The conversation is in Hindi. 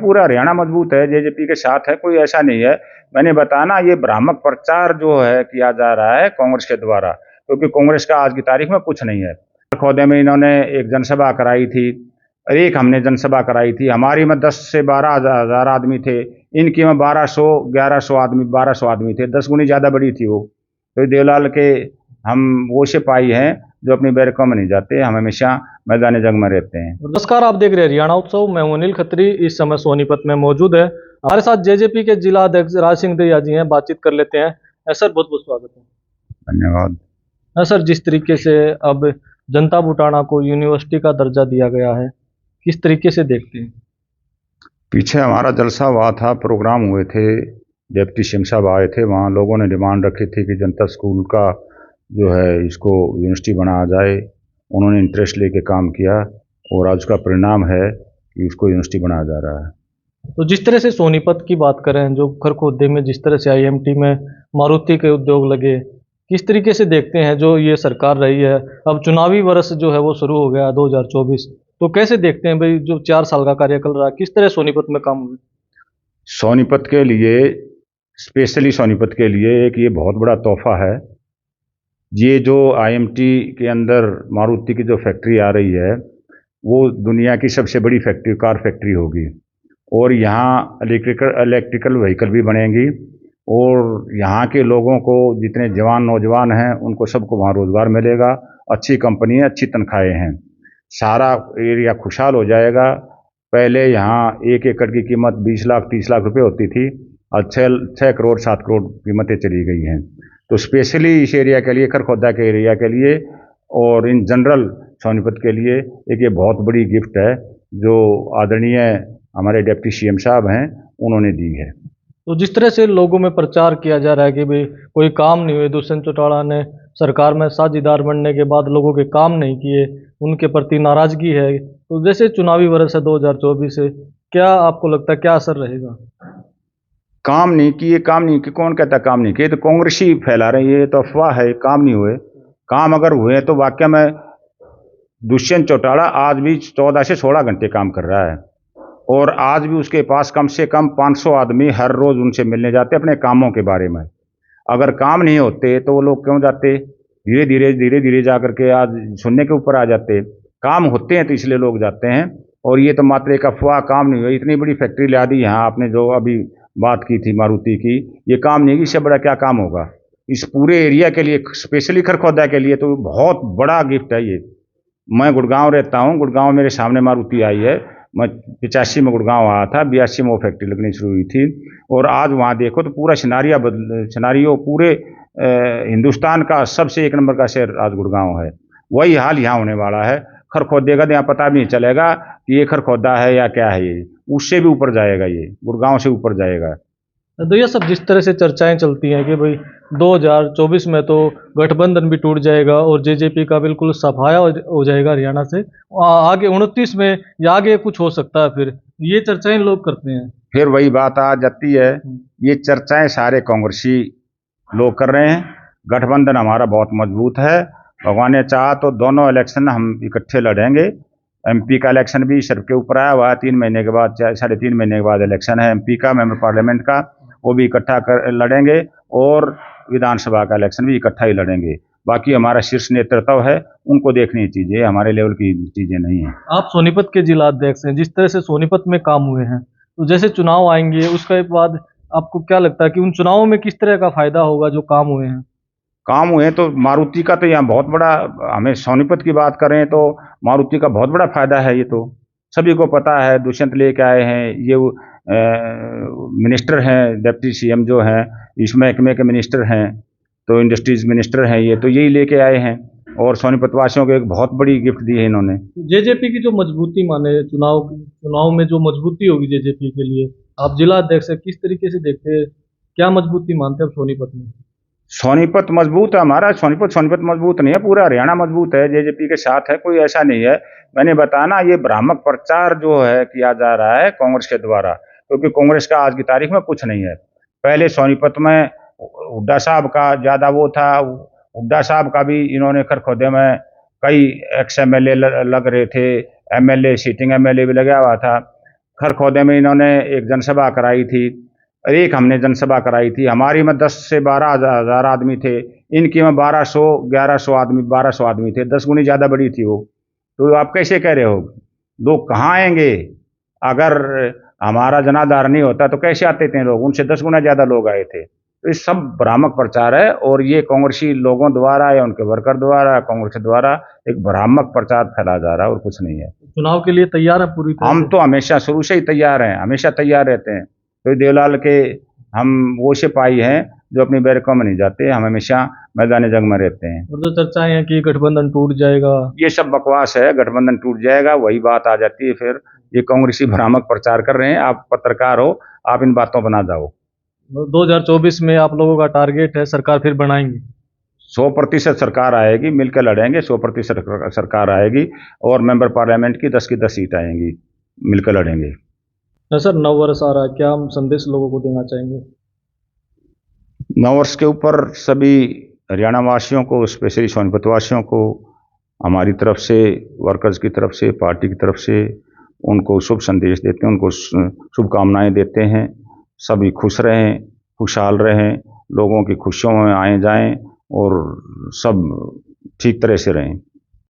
पूरा हरियाणा मजबूत है, जेजेपी के साथ है, कोई ऐसा नहीं है। मैंने बताया ना, ये भ्रामक प्रचार जो है किया जा रहा है कांग्रेस के द्वारा, क्योंकि कांग्रेस का आज की तारीख में कुछ नहीं है। खोदे में इन्होंने एक जनसभा कराई थी, एक हमने जनसभा कराई थी, हमारी में 10 से 12 हजार आदमी थे, इनकी में 1100 आदमी 1200 आदमी थे, 10 गुनी ज्यादा बड़ी थी वो। तो देवलाल के हम वो सिपाही हैं जो अपनी बैरकों में नहीं जाते, हम हमेशा मैदान जंग में रहते हैं। नमस्कार, आप देख रहे हैं हरियाणा उत्सव। मैं हूं अनिल खत्री, इस समय सोनीपत में मौजूद है। हमारे साथ जेजेपी के जिला अध्यक्ष राज सिंह दहिया जी हैं, बातचीत कर लेते हैं। सर, बहुत बहुत स्वागत है। धन्यवाद। सर, जिस तरीके से अब जनता बूटाना को यूनिवर्सिटी का दर्जा दिया गया है, किस तरीके से देखते हैं? पीछे हमारा जलसा हुआ था, प्रोग्राम हुए थे, डिप्टी सीएम साहब आए थे, वहाँ लोगों ने डिमांड रखी थी कि जनता स्कूल का जो है इसको यूनिवर्सिटी बनाया जाए। उन्होंने इंटरेस्ट लेके काम किया और आज उसका परिणाम है कि इसको यूनिवर्सिटी बनाया जा रहा है। तो जिस तरह से सोनीपत की बात करें, जो खरखोदे में जिस तरह से आईएमटी में मारुति के उद्योग लगे, किस तरीके से देखते हैं जो ये सरकार रही है? अब चुनावी वर्ष जो है वो शुरू हो गया 2024, तो कैसे देखते हैं भाई जो 4 साल का कार्यकाल रहा, किस तरह सोनीपत में काम हुए? सोनीपत के लिए, स्पेशली सोनीपत के लिए एक ये बहुत बड़ा तोहफा है। ये जो आईएमटी के अंदर मारुति की जो फैक्ट्री आ रही है, वो दुनिया की सबसे बड़ी फैक्ट्री, कार फैक्ट्री होगी, और यहाँ इलेक्ट्रिकल व्हीकल भी बनेंगी, और यहाँ के लोगों को, जितने जवान नौजवान हैं, उनको सबको वहाँ रोजगार मिलेगा। अच्छी कंपनी है, अच्छी तनख्वाहें हैं, सारा एरिया खुशहाल हो जाएगा। पहले यहाँ 1 एकड़ की कीमत 20 लाख 30 लाख रुपए होती थी, आज 6 करोड़ 7 करोड़ कीमतें चली गई हैं। तो स्पेशली इस एरिया के लिए, खरखोदा के एरिया के लिए, और इन जनरल सोनीपत के लिए एक ये बहुत बड़ी गिफ्ट है जो आदरणीय हमारे डिप्टी सीएम साहब हैं, उन्होंने दी है। तो जिस तरह से लोगों में प्रचार किया जा रहा है कि भाई कोई काम नहीं हुए, दुष्यंत चौटाला ने सरकार में साझेदार बनने के बाद लोगों के काम नहीं किए, उनके प्रति नाराजगी है, तो जैसे चुनावी वर्ष है 2024 से, क्या आपको लगता है क्या असर रहेगा? काम नहीं किए, काम नहीं किए, कौन कहता काम नहीं किए? तो कांग्रेस ही फैला रही है, तो अफवाह है, काम नहीं हुए। काम अगर हुए तो वाकई में दुष्यंत चौटाला आज भी 14 से 16 घंटे काम कर रहा है, और आज भी उसके पास कम से कम 500 आदमी हर रोज उनसे मिलने जाते अपने कामों के बारे में। अगर काम नहीं होते तो वो लोग क्यों जाते? धीरे धीरे जा करके आज सुनने के ऊपर आ जाते। काम होते हैं तो इसलिए लोग जाते हैं, और ये तो मात्र एक अफवाह, काम नहीं हुई। इतनी बड़ी फैक्ट्री ला दी यहाँ, आपने जो अभी बात की थी मारुति की, ये काम नहीं, इससे बड़ा क्या काम होगा इस पूरे एरिया के लिए, स्पेशली खरखोदा के लिए तो बहुत बड़ा गिफ्ट है ये। मैं गुड़गांव रहता हूँ, गुड़गांव मेरे सामने मारुति आई है। मैं 85 में गुड़गांव आया था, 82 में वो फैक्ट्री लगनी शुरू हुई थी, और आज वहाँ देखो तो पूरा सिनारियो पूरे हिंदुस्तान का सबसे 1 नंबर का शहर आज गुड़गांव है। वही हाल यहाँ होने वाला है। खरखोदे का तो यहाँ पता भी नहीं चलेगा कि ये खरखोदा है या क्या है, ये उससे भी ऊपर जाएगा, ये गुड़गांव से ऊपर जाएगा। तो ये सब जिस तरह से चर्चाएं चलती हैं कि भाई 2024 में तो गठबंधन भी टूट जाएगा और जेजेपी का बिल्कुल सफाया हो जाएगा हरियाणा से, आगे 29 में या आगे कुछ हो सकता है, फिर ये चर्चाएं लोग करते हैं। फिर वही बात आ जाती है, ये चर्चाएं सारे कांग्रेसी लोग कर रहे हैं। गठबंधन हमारा बहुत मजबूत है, भगवान ने चाहा तो दोनों इलेक्शन हम इकट्ठे लड़ेंगे। एमपी का इलेक्शन भी सर के ऊपर आया हुआ है, 3 महीने के बाद, 3.5 महीने के बाद इलेक्शन है एमपी का, मेंबर पार्लियामेंट का, वो भी इकट्ठा कर लड़ेंगे, और विधानसभा का इलेक्शन भी इकट्ठा ही लड़ेंगे। बाकी हमारा शीर्ष नेतृत्व है, उनको देखनी चीजें, हमारे लेवल की चीजें नहीं है। आप सोनीपत के जिला अध्यक्ष हैं, जिस तरह से सोनीपत में काम हुए हैं, तो जैसे चुनाव आएंगे उसके बाद आपको क्या लगता है कि उन चुनावों में किस तरह का फायदा होगा जो काम हुए हैं? काम हुए तो मारुति का तो यहाँ बहुत बड़ा, हमें सोनीपत की बात करें तो मारुति का बहुत बड़ा फायदा है। ये तो सभी को पता है, दुष्यंत लेके आए हैं, ये मिनिस्टर हैं, डिप्टी सीएम जो हैं, इस महकमे के मिनिस्टर हैं, तो इंडस्ट्रीज मिनिस्टर हैं, ये तो यही लेके आए हैं, और सोनीपत वासियों को एक बहुत बड़ी गिफ्ट दी है इन्होंने। जेजेपी की जो मजबूती माने, चुनाव में जो मजबूती होगी जेजेपी के लिए, आप जिला अध्यक्ष है, किस तरीके से देखते हैं, क्या मजबूती मानते हैं सोनीपत में? सोनीपत मजबूत है हमारा, सोनीपत मजबूत नहीं है, पूरा हरियाणा मजबूत है, जेजेपी के साथ है, कोई ऐसा नहीं है। मैंने बताया ना, ये भ्रामक प्रचार जो है किया जा रहा है कांग्रेस के द्वारा, क्योंकि कांग्रेस का आज की तारीख में कुछ नहीं है। पहले सोनीपत में हुड्डा साहब का ज्यादा वो था, हुड्डा साहब का भी इन्होंने खरखोदे में कई एक्स एमएलए लग रहे थे, एमएलए, सीटिंग एमएलए भी लगा हुआ था। खरखौदे में इन्होंने एक जनसभा कराई थी, और एक हमने जनसभा कराई थी। हमारी में 10 से 12 हज़ार आदमी थे, इनकी में 1100 आदमी 1200 आदमी थे, 10 गुनी ज़्यादा बड़ी थी वो। तो आप कैसे कह रहे हो? लोग कहाँ आएंगे? अगर हमारा जनाधार नहीं होता तो कैसे आते थे लोग? उनसे 10 गुना ज़्यादा लोग आए थे। तो ये सब भ्रामक प्रचार है, और ये कांग्रेसी लोगों द्वारा या उनके वर्कर द्वारा, कांग्रेस द्वारा एक भ्रामक प्रचार फैलाया जा रहा है, और कुछ नहीं है। चुनाव के लिए तैयार है पूरी तरह हम से? तो हमेशा शुरू से ही तैयार हैं, हमेशा तैयार रहते हैं। तो देवलाल के हम वो सिपाही हैं जो अपनी बैरकों में नहीं जाते, हम हमेशा मैदान जंग में रहते हैं। और जो चर्चाएं हैं कि गठबंधन टूट जाएगा, ये सब बकवास है, गठबंधन टूट जाएगा वही बात आ जाती है फिर। ये कांग्रेसी भ्रामक प्रचार कर रहे हैं। आप पत्रकार हो, आप इन बातों पर ना जाओ। 2024 में आप लोगों का टारगेट है सरकार फिर बनाएंगे? 100% सरकार आएगी, मिलकर लड़ेंगे। 100% सरकार आएगी, और मेंबर पार्लियामेंट की 10 सीट आएंगी, मिलकर लड़ेंगे। सर, नव वर्ष आ रहा है, क्या हम संदेश लोगों को देना चाहेंगे? नववर्ष के ऊपर सभी हरियाणा वासियों को, स्पेशली सोनीपत वासियों को हमारी तरफ से, वर्कर्स की तरफ से, पार्टी की तरफ से उनको शुभ संदेश देते हैं, उनको शुभकामनाएं देते हैं। सभी खुश रहें, खुशहाल रहें, लोगों की खुशियों में आए जाएं, और सब ठीक तरह से रहें।